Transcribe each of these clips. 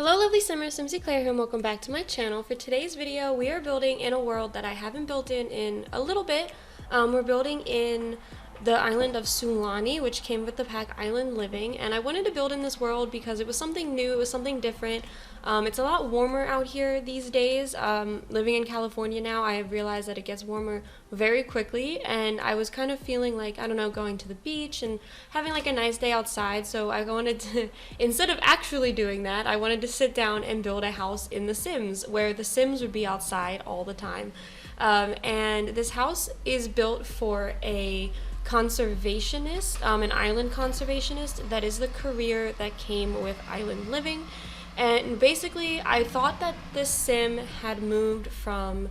Hello lovely simmers, SimsEclaire here and welcome back to my channel. For today's video, we are building in a world that I haven't built in a little bit. We're building in the island of Sulani, which came with the pack Island Living, and I wanted to build in this world because it was something new, it was something different. It's a lot warmer out here these days. Living in California now, I have realized that it gets warmer very quickly, and I was kind of feeling like, I don't know, going to the beach and having like a nice day outside, so I wanted to, instead of actually doing that, I wanted to sit down and build a house in The Sims, where the Sims would be outside all the time. And this house is built for a conservationist, an island conservationist. That is the career that came with Island Living. And basically, I thought that this sim had moved from,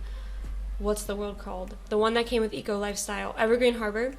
what's the world called? The one that came with Eco Lifestyle, Evergreen Harbor.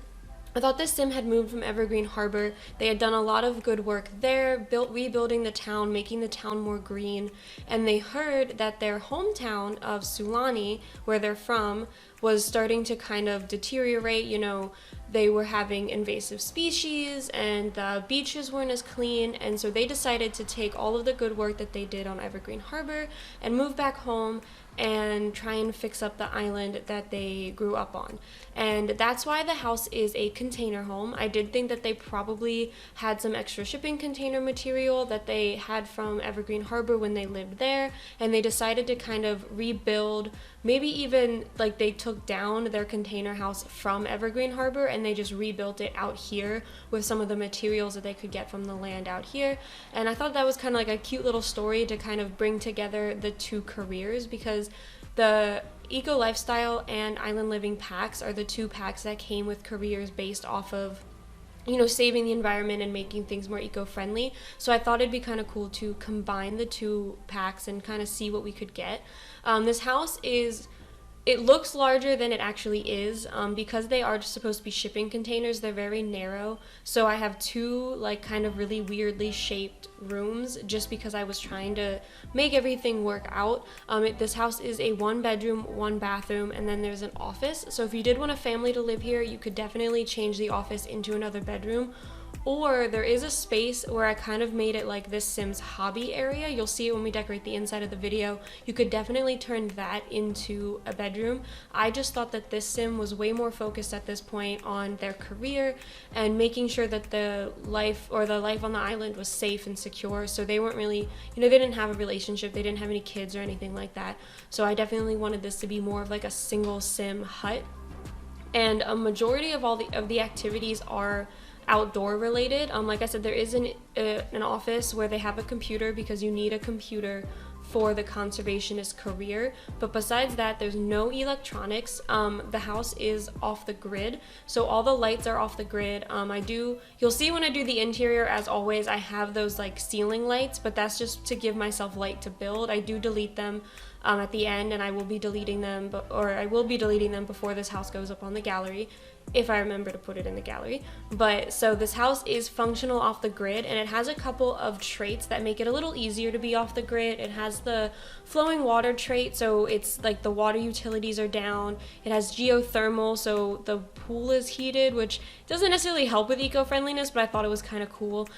I thought this sim had moved from Evergreen Harbor. They had done a lot of good work there, rebuilding the town, making the town more green, and they heard that their hometown of Sulani, where they're from, was starting to kind of deteriorate. You know, they were having invasive species and the beaches weren't as clean, and so they decided to take all of the good work that they did on Evergreen Harbor and move back home and try and fix up the island that they grew up on. And that's why the house is a container home. I did think that they probably had some extra shipping container material that they had from Evergreen Harbor when they lived there, and they decided to kind of rebuild, maybe even like they took down their container house from Evergreen Harbor and they just rebuilt it out here with some of the materials that they could get from the land out here. And I thought that was kind of like a cute little story to kind of bring together the two careers, because the Eco Lifestyle and Island Living packs are the two packs that came with careers based off of, you know, saving the environment and making things more eco-friendly. So I thought it'd be kind of cool to combine the two packs and kind of see what we could get. This house it looks larger than it actually is, because they are supposed to be shipping containers. They're very narrow, so I have two like kind of really weirdly shaped rooms just because I was trying to make everything work out. This house is a 1-bedroom, 1-bathroom, and then there's an office. So if you did want a family to live here, you could definitely change the office into another bedroom. Or there is a space where I kind of made it like this Sims hobby area. You'll see it when we decorate the inside of the video. You could definitely turn that into a bedroom. I just thought that this sim was way more focused at this point on their career and making sure that the life on the island was safe and secure. So they weren't really, you know, they didn't have a relationship, they didn't have any kids or anything like that. So I definitely wanted this to be more of like a single sim hut. And a majority of all the activities are outdoor related. Like I said, there is an office where they have a computer because you need a computer for the conservationist career, but besides that there's no electronics. The house is off the grid, so all the lights are off the grid. You'll see when I do the interior, as always, I have those like ceiling lights, but that's just to give myself light to build. I do delete them at the end, and I will be deleting them before this house goes up on the gallery, if I remember to put it in the gallery. But so this house is functional off the grid, and it has a couple of traits that make it a little easier to be off the grid. It has the flowing water trait, so it's like the water utilities are down. It has geothermal, so the pool is heated, which doesn't necessarily help with eco-friendliness, but I thought it was kind of cool.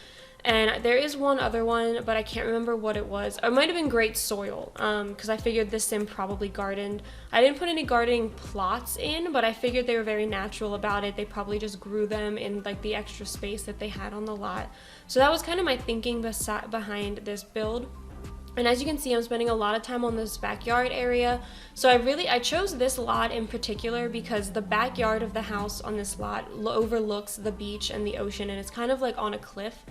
And there is one other one, but I can't remember what it was. It might have been great soil, because I figured this sim probably gardened. I didn't put any gardening plots in, but I figured they were very natural about it. They probably just grew them in like the extra space that they had on the lot. So that was kind of my thinking behind this build. And as you can see, I'm spending a lot of time on this backyard area. So I chose this lot in particular because the backyard of the house on this lot overlooks the beach and the ocean, and it's kind of like on a cliff.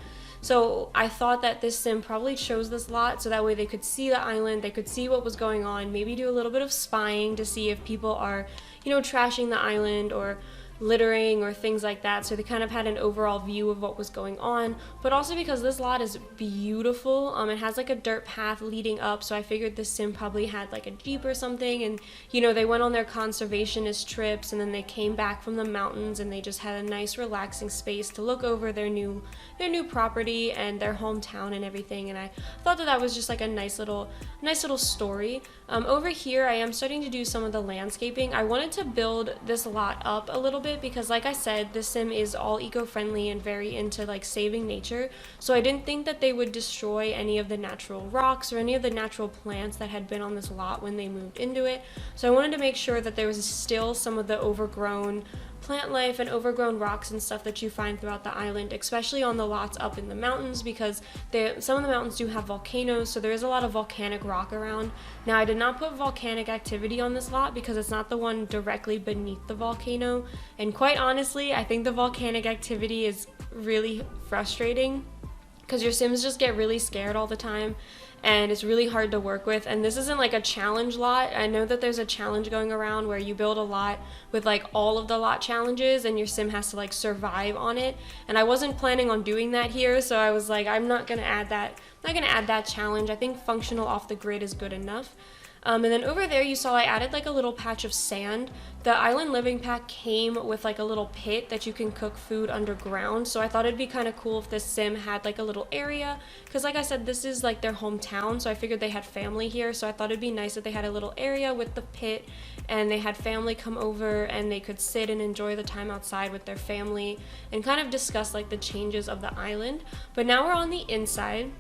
So I thought that this sim probably chose this lot so that way they could see the island, they could see what was going on, maybe do a little bit of spying to see if people are, you know, trashing the island or littering or things like that. So they kind of had an overall view of what was going on, but also because this lot is beautiful. It has like a dirt path leading up, so I figured this sim probably had like a Jeep or something, and you know, they went on their conservationist trips and then they came back from the mountains and they just had a nice relaxing space to look over their new property and their hometown and everything. And I thought that was just like a nice little story. Over here I am starting to do some of the landscaping. I wanted to build this lot up a little bit bit because, like I said, this sim is all eco-friendly and very into like saving nature. So I didn't think that they would destroy any of the natural rocks or any of the natural plants that had been on this lot when they moved into it. So I wanted to make sure that there was still some of the overgrown plant life and overgrown rocks and stuff that you find throughout the island, especially on the lots up in the mountains, because some of the mountains do have volcanoes, so there is a lot of volcanic rock around. Now, I did not put volcanic activity on this lot because it's not the one directly beneath the volcano, and quite honestly, I think the volcanic activity is really frustrating because your Sims just get really scared all the time and it's really hard to work with. And this isn't like a challenge lot. I know that there's a challenge going around where you build a lot with like all of the lot challenges and your Sim has to like survive on it, and I wasn't planning on doing that here, so I was like, I'm not gonna add that challenge. I think functional off the grid is good enough. And then over there you saw I added like a little patch of sand. The Island Living pack came with like a little pit that you can cook food underground, so I thought it'd be kind of cool if this sim had like a little area, because like I said, this is like their hometown, so I figured they had family here, so I thought it'd be nice if they had a little area with the pit and they had family come over and they could sit and enjoy the time outside with their family and kind of discuss like the changes of the island. But now we're on the inside.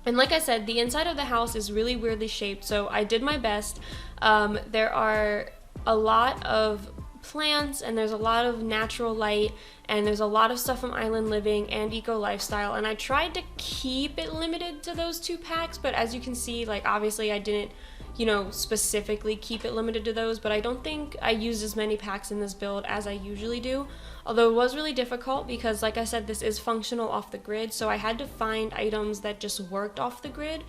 And like I said, the inside of the house is really weirdly shaped, so I did my best. There are a lot of plants and there's a lot of natural light and there's a lot of stuff from Island Living and Eco Lifestyle, and I tried to keep it limited to those two packs, but as you can see, like obviously I didn't, you know, specifically keep it limited to those, but I don't think I used as many packs in this build as I usually do. Although it was really difficult because, like I said, this is functional off the grid, so I had to find items that just worked off the grid,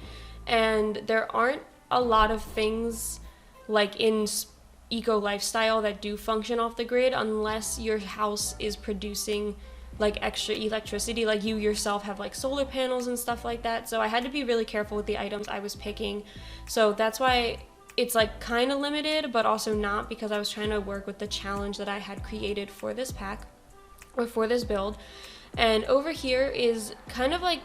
and there aren't a lot of things like in Eco Lifestyle that do function off the grid unless your house is producing like extra electricity, like you yourself have like solar panels and stuff like that. So I had to be really careful with the items I was picking, so that's why it's like kind of limited but also not, because I was trying to work with the challenge that I had created for this pack or for this build. And over here is kind of like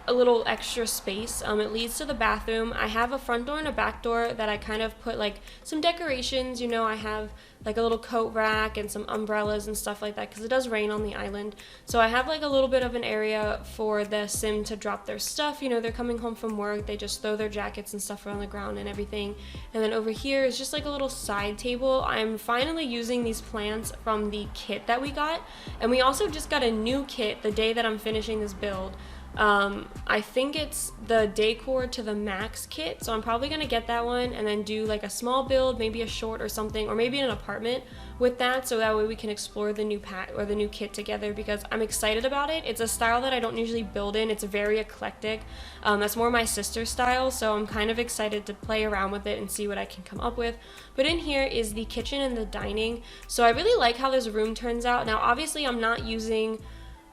a little extra space. It leads to the bathroom. I have a front door and a back door that I kind of put like some decorations, you know, I have like a little coat rack and some umbrellas and stuff like that because it does rain on the island. So I have like a little bit of an area for the sim to drop their stuff. You know, they're coming home from work, they just throw their jackets and stuff on the ground and everything. And then over here is just like a little side table. I'm finally using these plants from the kit that we got, and we also just got a new kit the day that I'm finishing this build. I think it's the Decor to the Max kit, so I'm probably gonna get that one and then do like a small build, maybe a short or something, or maybe an apartment with that, so that way we can explore the new pack or the new kit together, because I'm excited about it. It's a style that I don't usually build in. It's very eclectic. That's more my sister's style, so I'm kind of excited to play around with it and see what I can come up with. But in here is the kitchen and the dining, so I really like how this room turns out. Now obviously I'm not using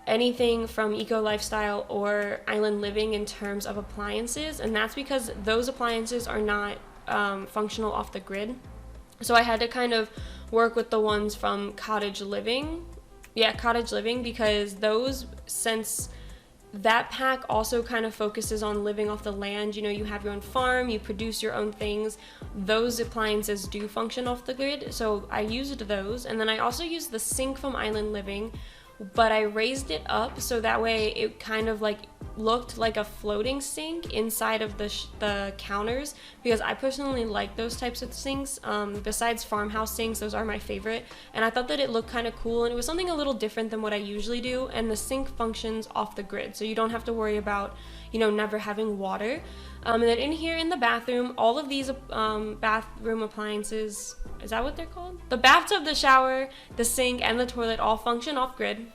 anything from Eco Lifestyle or Island Living in terms of appliances, and that's because those appliances are not functional off the grid. So I had to kind of work with the ones from Cottage Living. Yeah, Cottage Living, because those, since that pack also kind of focuses on living off the land, you know, you have your own farm, you produce your own things, those appliances do function off the grid, so I used those. And then I also used the sink from Island Living, but I raised it up so that way it kind of like looked like a floating sink inside of the counters, because I personally like those types of sinks. Besides farmhouse sinks, those are my favorite, and I thought that it looked kind of cool, and it was something a little different than what I usually do. And the sink functions off the grid, so you don't have to worry about, you know, never having water. And then in here in the bathroom, all of these bathroom appliances, is that what they're called? The bathtub, the shower, the sink, and the toilet all function off grid.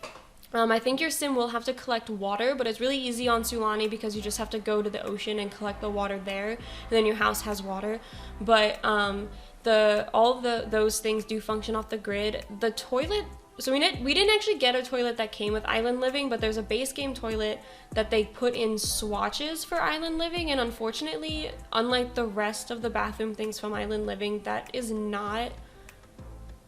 I think your sim will have to collect water, but it's really easy on Sulani because you just have to go to the ocean and collect the water there, and then your house has water. But those things do function off the grid. The toilet, so we didn't actually get a toilet that came with Island Living, but there's a base game toilet that they put in swatches for Island Living, and unfortunately, unlike the rest of the bathroom things from Island Living, that is not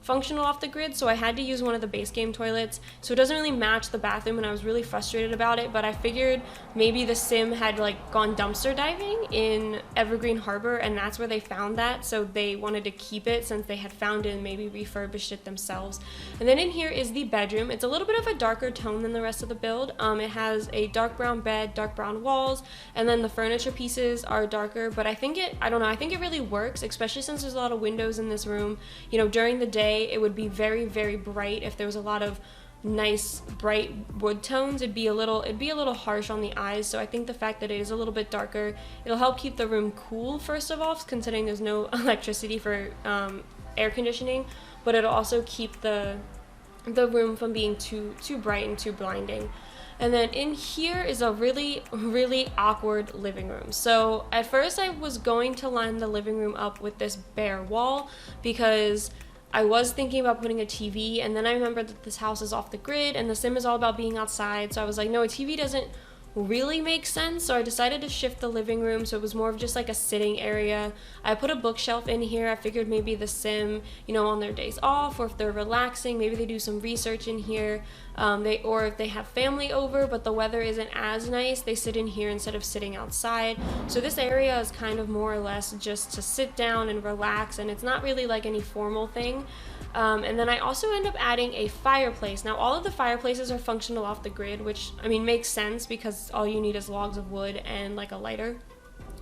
functional off the grid, so I had to use one of the base game toilets, so it doesn't really match the bathroom, and I was really frustrated about it. But I figured maybe the sim had like gone dumpster diving in Evergreen Harbor, and that's where they found that, so they wanted to keep it since they had found it and maybe refurbished it themselves. And then in here is the bedroom. It's a little bit of a darker tone than the rest of the build. It has a dark brown bed, dark brown walls, and then the furniture pieces are darker, but I think it really works, especially since there's a lot of windows in this room. You know, during the day it would be very, very bright. If there was a lot of nice bright wood tones, it'd be a little harsh on the eyes. So I think the fact that it is a little bit darker, it'll help keep the room cool, first of all, considering there's no electricity for air conditioning, but it'll also keep the room from being too bright and too blinding. And then in here is a really, really awkward living room. So at first I was going to line the living room up with this bare wall because I was thinking about putting a TV, and then I remembered that this house is off the grid and the sim is all about being outside. So I was like, no, a TV doesn't really make sense. So I decided to shift the living room so it was more of just like a sitting area. I put a bookshelf in here. I figured maybe the sim, you know, on their days off, or if they're relaxing, maybe they do some research in here. Or if they have family over but the weather isn't as nice, they sit in here instead of sitting outside. So this area is kind of more or less just to sit down and relax, and it's not really like any formal thing. And then I also end up adding a fireplace. Now all of the fireplaces are functional off the grid, which I mean makes sense because all you need is logs of wood and like a lighter.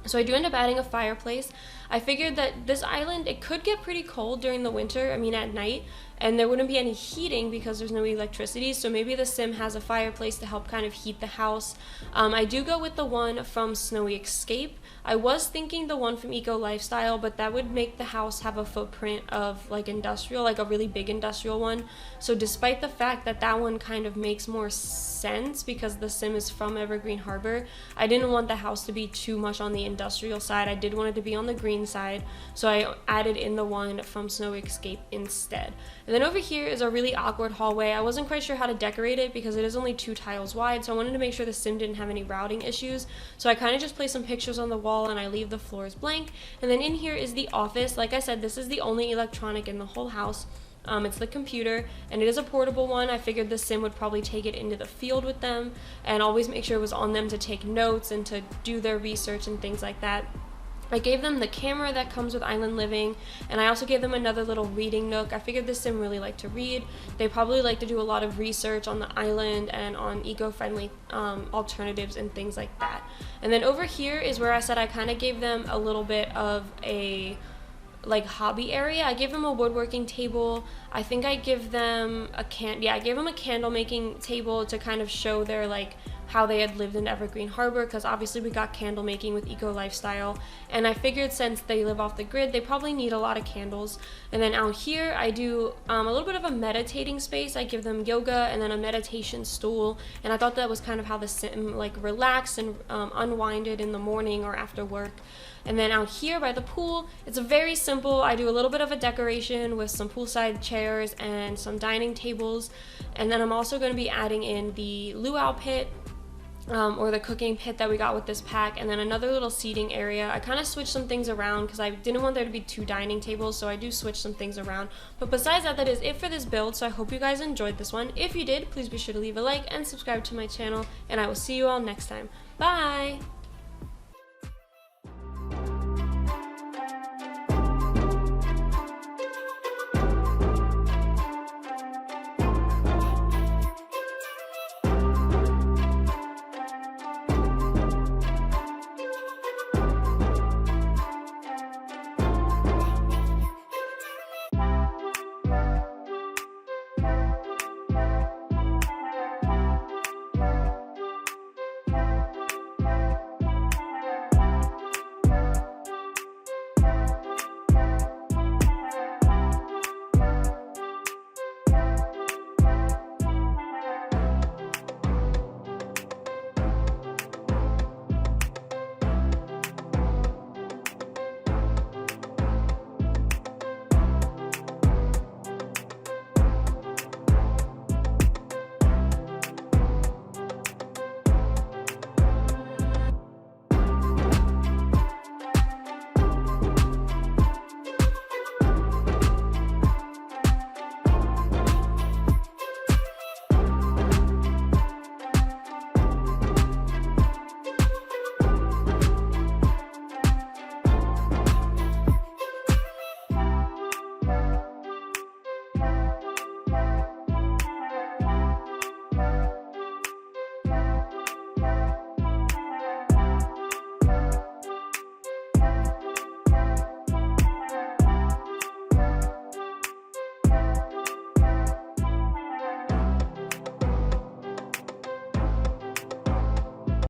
So I do end up adding a fireplace. I figured that this island, it could get pretty cold during the winter, I mean at night, and there wouldn't be any heating because there's no electricity, so maybe the sim has a fireplace to help kind of heat the house. I do go with the one from Snowy Escape. I was thinking the one from Eco Lifestyle, but that would make the house have a footprint of like industrial, like a really big industrial one. So despite the fact that that one kind of makes more sense because the sim is from Evergreen Harbor, I didn't want the house to be too much on the industrial side. I did want it to be on the green side, so I added in the one from Snowy Escape instead. And then over here is a really awkward hallway. I wasn't quite sure how to decorate it because it is only 2 tiles wide, so I wanted to make sure the sim didn't have any routing issues. So I kind of just placed some pictures on the wall and I leave the floors blank. And then in here is the office. Like I said, this is the only electronic in the whole house. It's the computer, and it is a portable one. I figured the sim would probably take it into the field with them and always make sure it was on them to take notes and to do their research and things like that. I gave them the camera that comes with Island Living, and I also gave them another little reading nook. I figured this sim really liked to read. They probably like to do a lot of research on the island and on eco-friendly alternatives and things like that. And then over here is where I said I kind of gave them a little bit of a like hobby area. I gave them a woodworking table. I think I give them I gave them a candle making table to kind of show their like how they had lived in Evergreen Harbor, because obviously we got candle making with Eco Lifestyle, and I figured since they live off the grid they probably need a lot of candles. And then out here I do a little bit of a meditating space. I give them yoga and then a meditation stool, and I thought that was kind of how the sim like relaxed and unwinded in the morning or after work. And then out here by the pool, it's very simple. I do a little bit of a decoration with some poolside chairs and some dining tables, and then I'm also going to be adding in the luau pit, or the cooking pit that we got with this pack, and then another little seating area. I kind of switched some things around because I didn't want there to be 2 dining tables, so I do switch some things around. But besides that, that is it for this build, so I hope you guys enjoyed this one. If you did, please be sure to leave a like and subscribe to my channel, and I will see you all next time. Bye!